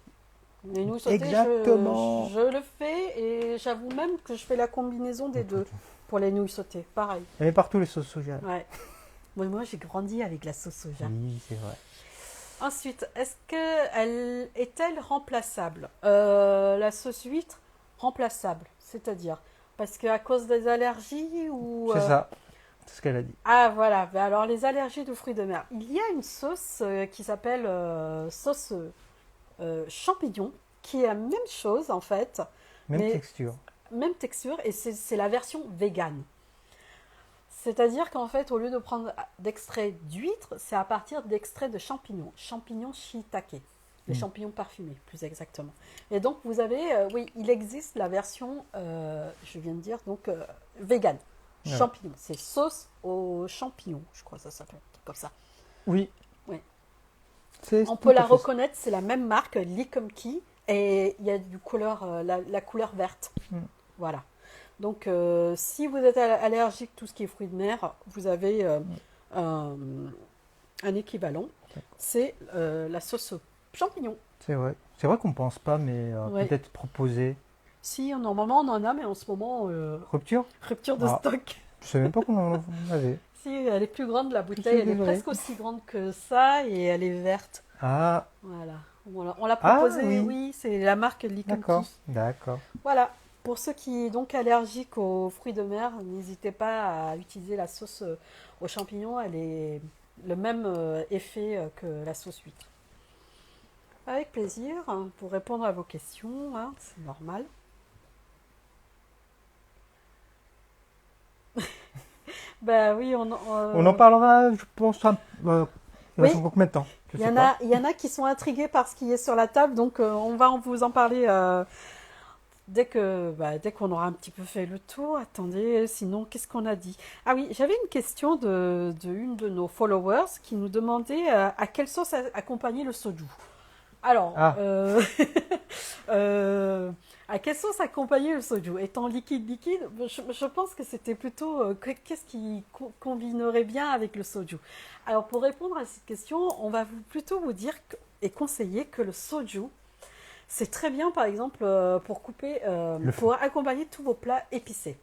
Les nouilles sautées, Exactement. je le fais et j'avoue même que je fais la combinaison des deux pour les nouilles sautées. Pareil. Elle met partout les sauces soja. Ouais. Moi j'ai grandi avec la sauce soja. Oui, c'est vrai. Ensuite, est-elle remplaçable la sauce huître, remplaçable, c'est-à-dire parce qu'à cause des allergies ou C'est ça. C'est ce qu'elle a dit. ah voilà, ben alors les allergies de fruits de mer. Il y a une sauce qui s'appelle sauce champignon, qui est la même chose en fait, Même mais texture. même texture et c'est la version végane. C'est-à-dire qu'en fait, au lieu de prendre d'extrait d'huître, c'est à partir d'extrait de champignons, champignons shiitake, les Mm. champignons parfumés, plus exactement. Et donc, vous avez, oui, il existe la version, je viens de dire, donc, vegan, Ouais. champignons. C'est sauce aux champignons, je crois que ça s'appelle, un truc comme ça. Oui, Oui. c'est On tout peut la à fait ça. reconnaître, c'est la même marque, Lee Kum Kee, et il y a du couleur, la couleur verte. Mm. Voilà. Donc, si vous êtes allergique à tout ce qui est fruits de mer, vous avez un, un équivalent. C'est la sauce champignons. C'est vrai. C'est vrai qu'on pense pas, mais Ouais. peut-être proposer. Si, normalement, on en a, mais en ce moment, Rupture. rupture de Ah, stock. je savais même pas qu'on en avait. Si, elle est plus grande, la Je bouteille. suis Elle est désolé. presque aussi grande que ça et elle est verte. Ah, Voilà. Voilà. On l'a ah proposée, oui. oui, c'est la marque D'accord. Likumki. D'accord. Voilà. Pour ceux qui sont donc allergiques aux fruits de mer, n'hésitez pas à utiliser la sauce aux champignons. Elle est le même effet que la sauce huître. Avec plaisir, hein, pour répondre à vos questions, hein, c'est normal. Ben oui, On en parlera, je pense, il oui, reste encore combien de temps? Je sais pas. il y en a qui sont intrigués par ce qui est sur la table, donc on va vous en parler dès qu'on aura un petit peu fait le tour. Attendez, sinon, qu'est-ce qu'on a dit? Ah oui, j'avais une question de une de nos followers qui nous demandait à quelle sauce accompagner le soju. Alors, Ah, euh, à quelle sauce accompagner le soju? Étant liquide, je pense que c'était plutôt qu'est-ce qui combinerait bien avec le soju. Alors, pour répondre à cette question, on va plutôt vous dire et conseiller que le soju, c'est très bien, par exemple, pour couper, le feu. pour accompagner tous vos plats épicés.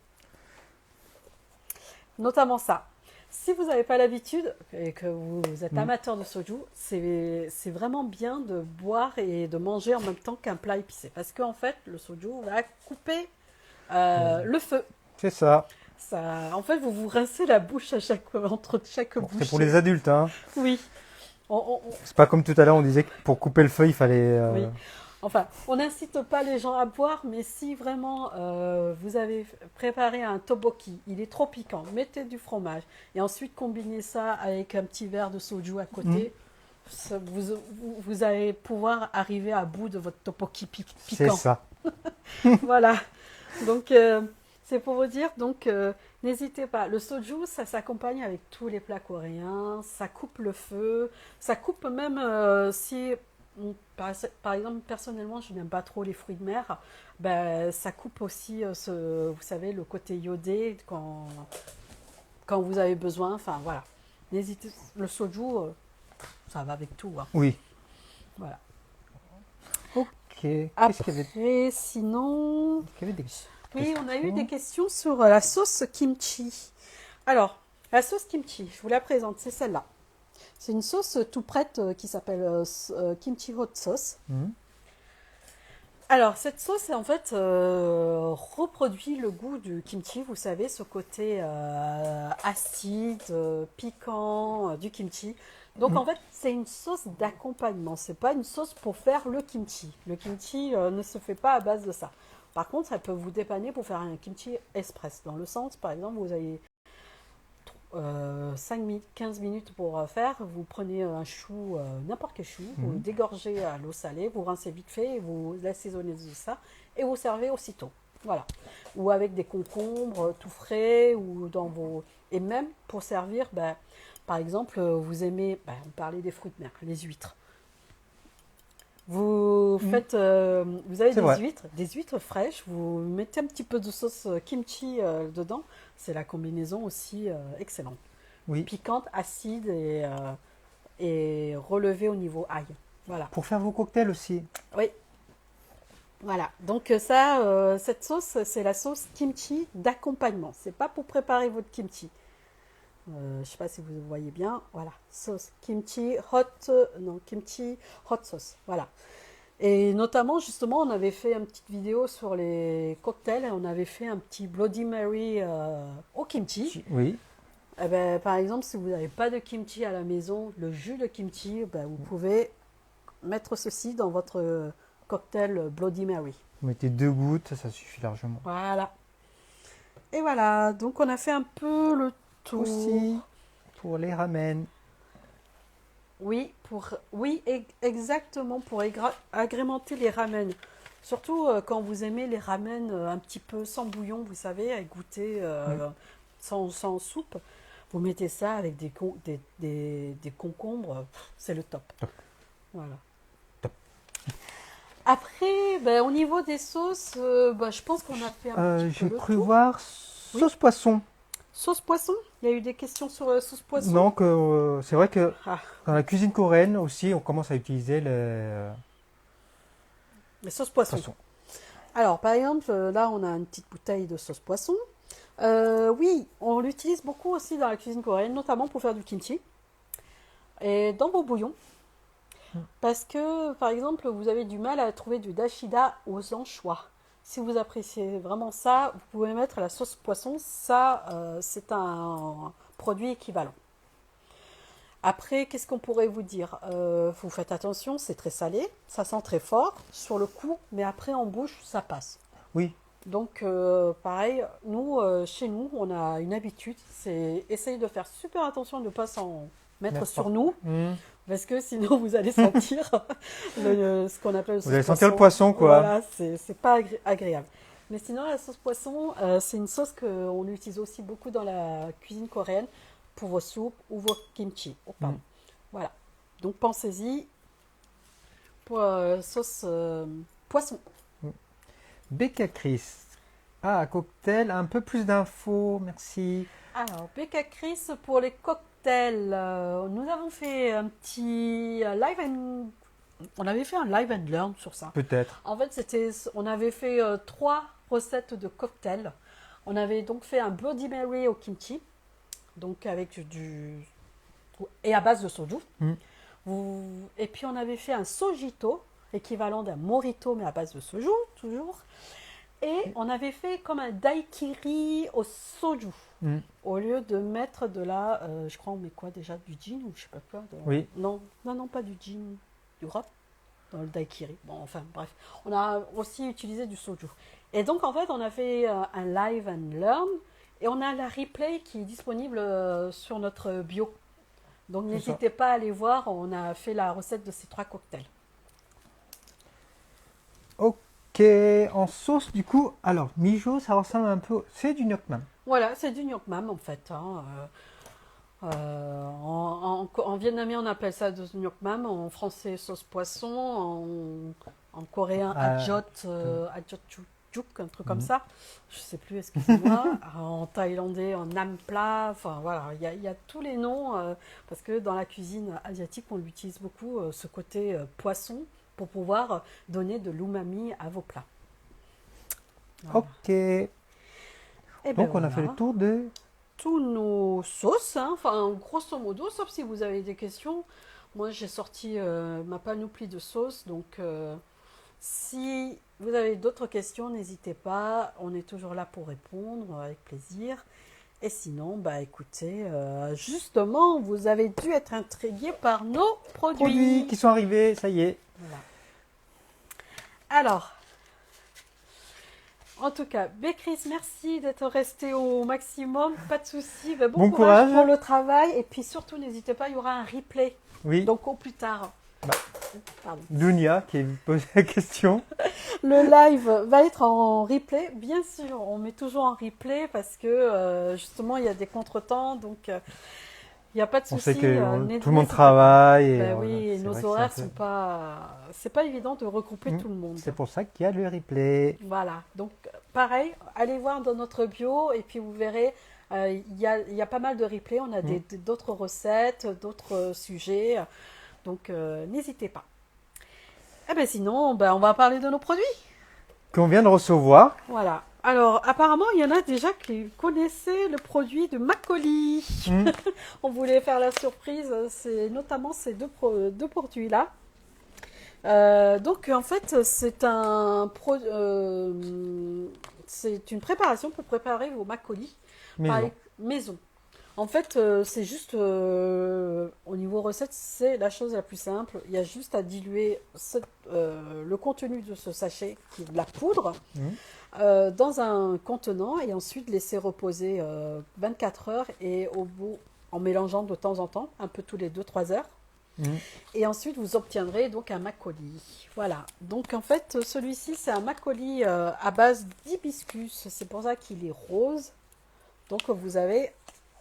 Notamment ça. Si vous n'avez pas l'habitude et que vous êtes Mm. amateur de soju, c'est vraiment bien de boire et de manger en même temps qu'un plat épicé. Parce qu'en fait, le soju va couper le feu. C'est ça. Ça, en fait, vous vous rincez la bouche entre chaque Bon, c'est pour bouchée. les adultes, hein. Oui. C'est pas comme tout à l'heure, on disait que pour couper le feu, il fallait. Oui. Enfin, on n'incite pas les gens à boire, mais si vraiment vous avez préparé un tteokbokki, il est trop piquant, mettez du fromage et ensuite combinez ça avec un petit verre de soju à côté. Vous allez pouvoir arriver à bout de votre tteokbokki C'est piquant. ça. Voilà. Donc, c'est pour vous dire, donc, n'hésitez pas. Le soju, ça s'accompagne avec tous les plats coréens, ça coupe le feu, ça coupe même si, par exemple, personnellement, je n'aime pas trop les fruits de mer, ben, ça coupe aussi, vous savez, le côté iodé quand vous avez besoin. Enfin, voilà. N'hésitez, le soju, ça va avec tout, hein. Oui. Voilà. Ok. Qu'est-ce qu'il y avait, Après, sinon, est-ce qu'il y avait des oui, on a eu questions? des questions sur la sauce kimchi. Alors, la sauce kimchi, je vous la présente, c'est celle-là. C'est une sauce tout prête qui s'appelle kimchi hot sauce. Mhm. Alors, cette sauce, en fait, reproduit le goût du kimchi. Vous savez, ce côté acide, piquant du kimchi. Donc, Mhm. en fait, c'est une sauce d'accompagnement. C'est pas une sauce pour faire le kimchi. Le kimchi ne se fait pas à base de ça. Par contre, ça peut vous dépanner pour faire un kimchi express. Dans le sens, par exemple, vous avez 5 minutes, 15 minutes pour faire. Vous prenez un chou, n'importe quel chou, vous le Mhm. dégorgez à l'eau salée, vous rincez vite fait, vous l'assaisonnez de ça et vous servez aussitôt. Voilà. Ou avec des concombres tout frais ou dans vos. Et même pour servir, ben, par exemple, vous aimez, ben, on parlait des fruits de mer, les huîtres. Vous Mhm. faites, vous avez C'est vrai. des huîtres fraîches, vous mettez un petit peu de sauce kimchi dedans, c'est la combinaison aussi excellente. Oui. Piquante, acide et relevée au niveau ail. Voilà. Pour faire vos cocktails aussi. Oui, voilà. Donc ça, cette sauce, c'est la sauce kimchi d'accompagnement. C'est pas pour préparer votre kimchi. Je sais pas si vous voyez bien. Voilà, sauce kimchi hot, non kimchi hot sauce. Voilà. Et notamment, justement, on avait fait une petite vidéo sur les cocktails et on avait fait un petit Bloody Mary au kimchi. Oui. Eh ben, par exemple, si vous n'avez pas de kimchi à la maison, le jus de kimchi, ben, vous pouvez mettre ceci dans votre cocktail Bloody Mary. Vous mettez 2 gouttes, ça suffit largement. Voilà. Et voilà, donc on a fait un peu le Aussi, tour. pour les ramen. Oui, exactement, pour agrémenter les ramen. Surtout quand vous aimez les ramen un petit peu sans bouillon, vous savez, à goûter Oui. sans soupe. Vous mettez ça avec des concombres, c'est le top. Top. Voilà. Top. Après, ben, au niveau des sauces, ben, je pense qu'on a fait un petit J'ai peu le cru tour. voir Oui. sauce poisson. Sauce poisson? Il y a eu des questions sur la sauce poisson? Non, que c'est vrai que Ah, dans la cuisine coréenne aussi, on commence à utiliser les les sauces poisson. poissons. Alors, par exemple, là, on a une petite bouteille de sauce poisson. Oui, on l'utilise beaucoup aussi dans la cuisine coréenne, notamment pour faire du kimchi et dans vos bouillons. Parce que, par exemple, vous avez du mal à trouver du dashida aux anchois. Si vous appréciez vraiment ça, vous pouvez mettre la sauce poisson. Ça, c'est un produit équivalent. Après, qu'est-ce qu'on pourrait vous dire? Vous faites attention, c'est très salé, ça sent très fort sur le coup, mais après en bouche, ça passe. Oui, Donc, pareil, nous, chez nous, on a une habitude, c'est essayer de faire super attention de ne pas s'en mettre N'est-ce sur pas? nous, Hmm. parce que sinon vous allez sentir ce qu'on appelle le Vous sauce allez sentir le poisson. poisson, quoi. Voilà, c'est pas agréable. Mais sinon, la sauce poisson, c'est une sauce qu'on utilise aussi beaucoup dans la cuisine coréenne pour vos soupes ou vos kimchi. Oh, pardon. Voilà. Donc, pensez-y pour sauce poisson. Becca Chris. Ah, cocktail, un peu plus d'infos, merci. Alors, Becca Chris pour les cocktails. Nous avons fait un petit live and... On avait fait un live and learn sur ça. Peut-être. En fait, on avait fait 3 recettes de cocktails. On avait donc fait un Bloody Mary au kimchi, donc avec et à base de soju. Mm. Et puis on avait fait un sojito, équivalent d'un morito mais à base de soju toujours. Et on avait fait comme un daiquiri au soju. Mm. Au lieu de mettre de la, je crois on met quoi déjà, du gin ou je sais pas quoi. Oui. Non, pas du gin, du rhum dans le daiquiri. Bon, enfin, bref. On a aussi utilisé du soju. Et donc, en fait, on a fait un live and learn et on a la replay qui est disponible sur notre bio. Donc, C'est ça. n'hésitez pas à aller voir. On a fait la recette de ces 3 cocktails. Ok, en sauce, du coup, alors, mijo, ça ressemble un peu. C'est du nyokmam. Voilà, c'est du nyokmam en fait. En vietnamien, on appelle ça du nyokmam. En français, sauce poisson. En coréen, ajot, ajot juk, un truc comme ça. Je sais plus, excusez-moi. En thaïlandais, en nam pla. Enfin voilà, il y a tous les noms parce que dans la cuisine asiatique, on l'utilise beaucoup, ce côté poisson pour pouvoir donner de l'umami à vos plats. Voilà. Ok. Et ben Donc on a voilà. fait le tour de... Tous nos sauces, hein. Enfin grosso modo, sauf si vous avez des questions. Moi j'ai sorti ma panoplie de sauces, donc si vous avez d'autres questions, n'hésitez pas, on est toujours là pour répondre avec plaisir. Et sinon, bah écoutez, justement, vous avez dû être intrigués par nos produits qui sont arrivés, ça y est. Voilà. Alors, en tout cas, Bécris, merci d'être resté au maximum, pas de souci. Bah, bon courage pour le travail et puis surtout, n'hésitez pas, il y aura un replay. Oui. Donc au plus tard. Pardon. Dunia qui a posé la question. Le live va être en replay, bien sûr. On met toujours en replay parce que justement il y a des contretemps, donc il n'y a pas de souci. On sait que tout le monde travaille. Et ben oui, et nos horaires sont pas. C'est pas évident de regrouper tout le monde. C'est pour ça qu'il y a le replay. Voilà. Donc pareil, allez voir dans notre bio et puis vous verrez. Il y a pas mal de replays. On a d'autres recettes, d'autres sujets. Donc n'hésitez pas. Eh bien sinon, on va parler de nos produits. Qu'on vient de recevoir. Voilà. Alors apparemment, il y en a déjà qui connaissaient le produit de Macaulay. On voulait faire la surprise, c'est notamment ces deux produits-là. Donc en fait, c'est une préparation pour préparer vos Macaulay maison. En fait, c'est juste, au niveau recette, c'est la chose la plus simple. Il y a juste à diluer le contenu de ce sachet, qui est de la poudre, dans un contenant et ensuite laisser reposer 24 heures et au bout, en mélangeant de temps en temps, un peu tous les 2-3 heures. Et ensuite, vous obtiendrez donc un Macaulay. Voilà. Donc en fait, celui-ci, c'est un Macaulay à base d'hibiscus. C'est pour ça qu'il est rose. Donc vous avez...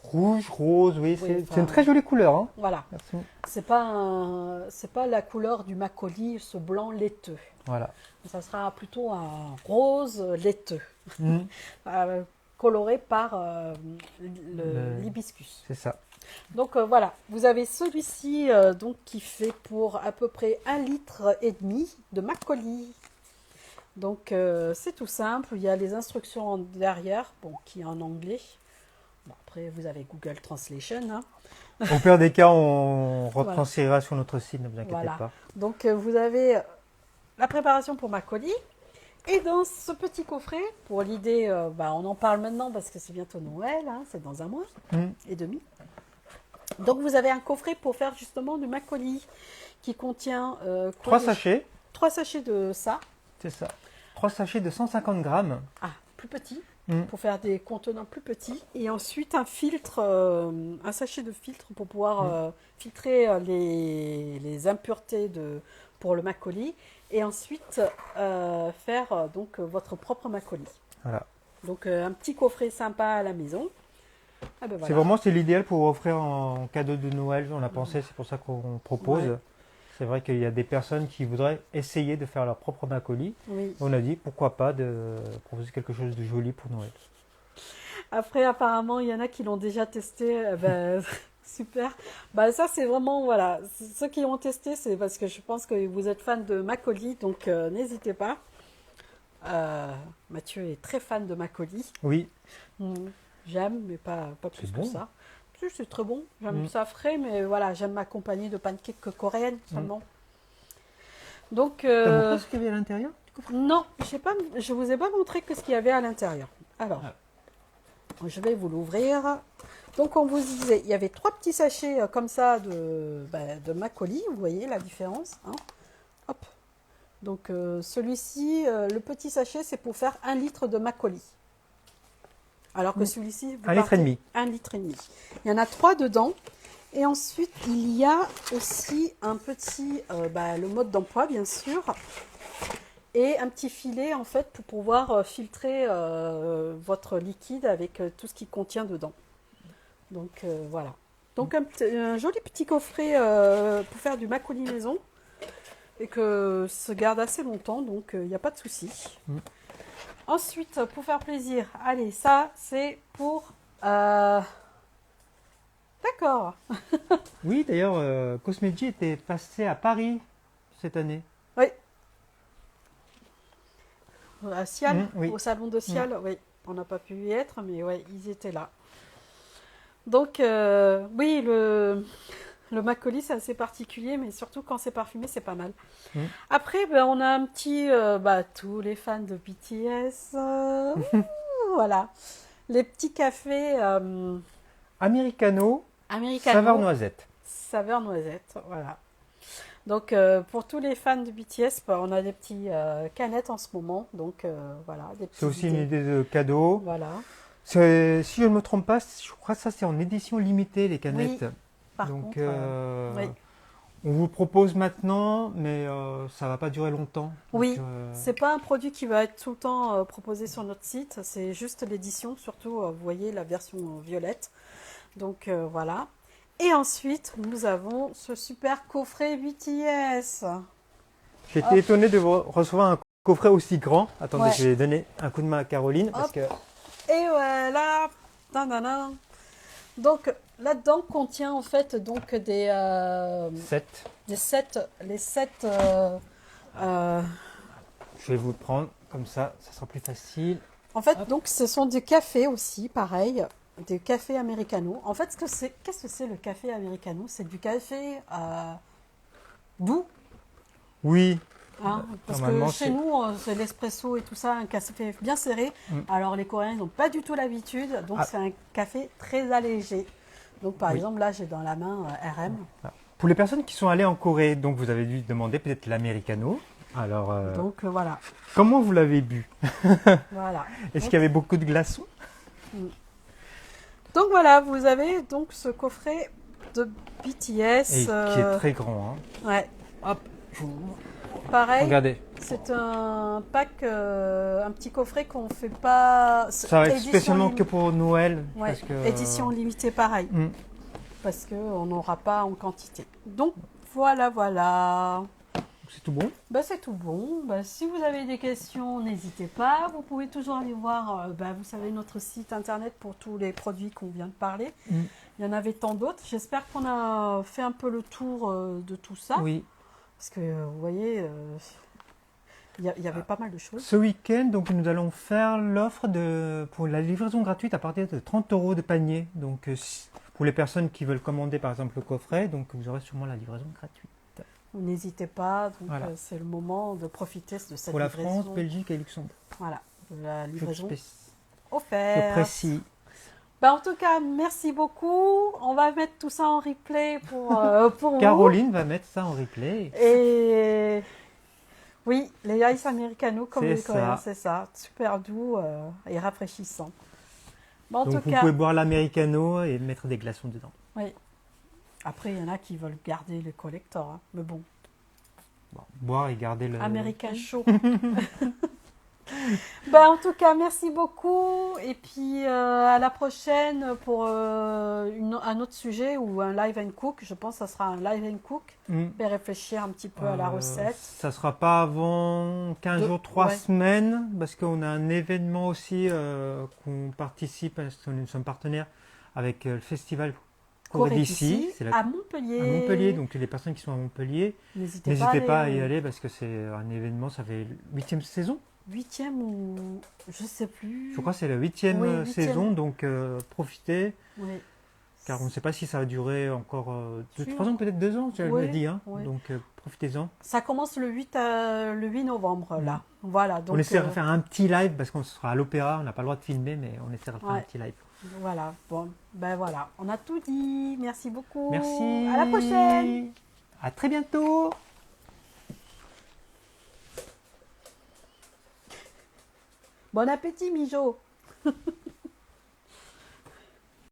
Rouge, rose, oui, c'est une très jolie couleur. Hein. Voilà. C'est pas la couleur du Macaulay, ce blanc laiteux. Voilà. Ça sera plutôt un rose laiteux, coloré par l'hibiscus. C'est ça. Donc voilà, vous avez celui-ci donc qui fait pour à peu près 1,5 litre de Macaulay. Donc c'est tout simple. Il y a les instructions derrière, qui est en anglais. Bon, après, vous avez Google Translation. Hein. Au pire des cas, on retranscrira sur notre site, ne vous inquiétez pas. Donc, vous avez la préparation pour Macaulay. Et dans ce petit coffret, pour l'idée, on en parle maintenant parce que c'est bientôt Noël, hein, c'est dans un mois et demi. Donc, vous avez un coffret pour faire justement du Macaulay qui contient... 3 sachets. 3 sachets de ça. C'est ça. 3 sachets de 150 grammes. Ah, plus petit. Pour faire des contenants plus petits et ensuite un filtre, un sachet de filtre pour pouvoir filtrer les impuretés pour le Macaulay et ensuite faire donc votre propre Macaulay. Voilà. Donc un petit coffret sympa à la maison. Ah ben voilà. C'est l'idéal pour offrir en cadeau de Noël, on a pensé, c'est pour ça qu'on propose. Ouais. C'est vrai qu'il y a des personnes qui voudraient essayer de faire leur propre Macaulay. Oui. On a dit pourquoi pas de proposer quelque chose de joli pour Noël. Après, apparemment, il y en a qui l'ont déjà testé. Super. Ça, c'est vraiment, voilà. Ceux qui l'ont testé, c'est parce que je pense que vous êtes fan de Macaulay, donc n'hésitez pas. Mathieu est très fan de Macaulay. Oui. J'aime, mais pas plus que ça. C'est très bon, j'aime ça frais, mais voilà, j'aime m'accompagner de pancakes coréennes seulement. Donc, t'as montré ce qu'il y avait à l'intérieur? Non, je vous ai pas montré ce qu'il y avait à l'intérieur. Alors, je vais vous l'ouvrir. Donc, on vous disait, il y avait 3 petits sachets comme ça de Macaulay, vous voyez la différence. Hein. Hop. Donc, celui-ci, le petit sachet, c'est pour faire 1 litre de Macaulay. Alors que celui-ci... 1,5 litre. 1,5 litre. Il y en a 3 dedans. Et ensuite, il y a aussi un petit... le mode d'emploi, bien sûr. Et un petit filet, en fait, pour pouvoir filtrer votre liquide avec tout ce qu'il contient dedans. Donc, voilà. Donc, un joli petit coffret pour faire du Macaulay maison. Et que se garde assez longtemps, donc il n'y a pas de souci. Ensuite, pour faire plaisir, allez, ça, c'est pour... D'accord. Oui, d'ailleurs, Cosmegi était passé à Paris cette année. Oui, à Cial, Oui. au salon de Cial. Oui, on n'a pas pu y être, mais ouais, ils étaient là. Donc, oui, le Macoli, c'est assez particulier, mais surtout quand c'est parfumé, c'est pas mal. Mm. Après, ben, on a un petit, tous les fans de BTS, voilà, les petits cafés Americano, americano, saveur noisette. saveur noisette, voilà. Donc, pour tous les fans de BTS, ben, on a des petits canettes en ce moment, donc voilà, des C'est petites aussi une idées. idée de cadeau. Voilà. Si je ne me trompe pas, je crois que ça c'est en édition limitée les Oui, canettes. par Donc contre, oui. on vous propose maintenant, mais ça va pas durer longtemps. Donc, Oui, c'est pas un produit qui va être tout le temps proposé sur notre site, c'est juste l'édition, surtout vous voyez la version violette. Donc voilà. Et ensuite, nous avons ce super coffret BTS. j'étais Hop, étonné de recevoir un coffret aussi grand. Attendez, ouais, je vais donner un coup de main à Caroline parce hop, que et voilà. Tadadam. Donc là-dedans contient en fait donc sept. des sept, les sept. Je vais vous le prendre comme ça sera plus facile. En fait, Hop. donc ce sont des cafés aussi, pareil, des cafés americano. En fait, qu'est-ce que c'est le café americano? C'est du café doux, Oui, hein, parce que normalement chez c'est. nous, c'est l'espresso et tout ça, un café bien serré. Mm. Alors les Coréens n'ont pas du tout l'habitude, donc Ah, c'est un café très allégé. Donc par oui. exemple, là, j'ai dans la main RM. Voilà. Pour les personnes qui sont allées en Corée, donc vous avez dû demander peut-être l'americano. Alors, Donc voilà, comment vous l'avez bu? voilà. Est-ce qu'il y avait beaucoup de glaçons? Donc voilà, vous avez donc ce coffret de BTS. Et qui est très grand. Ouais, Hop, je vous montre. pareil. Regardez, C'est un pack, un petit coffret qu'on fait pas. ça va être édition spécialement lim- que pour Noël. Ouais, Parce que, édition limitée pareil, Mm. parce qu'on n'aura pas en quantité. Donc voilà, voilà. C'est tout bon? Bah, c'est tout bon. Bah, si vous avez des questions, n'hésitez pas. Vous pouvez toujours aller voir, vous savez, notre site internet pour tous les produits qu'on vient de parler. Mm. Il y en avait tant d'autres. J'espère qu'on a fait un peu le tour de tout ça. Oui. Parce que vous voyez, il y avait pas mal de choses. Ce week-end, donc, nous allons faire l'offre pour la livraison gratuite à partir de 30 € de panier. Donc, pour les personnes qui veulent commander, par exemple, le coffret, donc vous aurez sûrement la livraison gratuite. N'hésitez pas, donc Voilà. c'est le moment de profiter de cette Pour la livraison. France, Belgique et Luxembourg. Voilà, de la livraison Je offerte. précise. En tout cas, merci beaucoup. On va mettre tout ça en replay pour Caroline va mettre ça en replay. vous. Et oui, les ice americano comme C'est les Coréens, ça. c'est ça. Super doux et rafraîchissant. En Donc tout vous cas, pouvez boire l'americano et mettre des glaçons dedans. oui. Après, il y en a qui veulent garder les collectors. Hein. Mais bon, Bon, boire et garder le... américain chaud. En tout cas, merci beaucoup. Et puis, à la prochaine pour un autre sujet ou un live and cook. Je pense que ça sera un live and cook. Mm. Et réfléchir un petit peu à la recette. Ça sera pas avant 15 jours, 3 ouais. semaines, parce qu'on a un événement aussi qu'on participe, parce que nous sommes partenaires avec le festival Corée d'ici. C'est à Montpellier. à Montpellier, donc les personnes qui sont à Montpellier, N'hésitez n'hésitez pas à aller y au aller, parce que c'est un événement, ça fait 8e saison. 8e ou je sais plus. Je crois que c'est la 8e Oui, 8e. saison, donc profitez. Oui. Car on ne sait pas si ça va durer encore de toute Sûr. façon, peut-être 2 ans, tu Oui, l'as dit. Hein. oui. Donc profitez-en. Ça commence le 8 novembre, là. Voilà. Donc, On essaiera de faire un petit live parce qu'on sera à l'opéra, on n'a pas le droit de filmer, mais on essaiera de faire un Ouais. petit live. Voilà. Bon, voilà. On a tout dit. Merci beaucoup. Merci. À la prochaine. À très bientôt. Bon appétit, Mijo.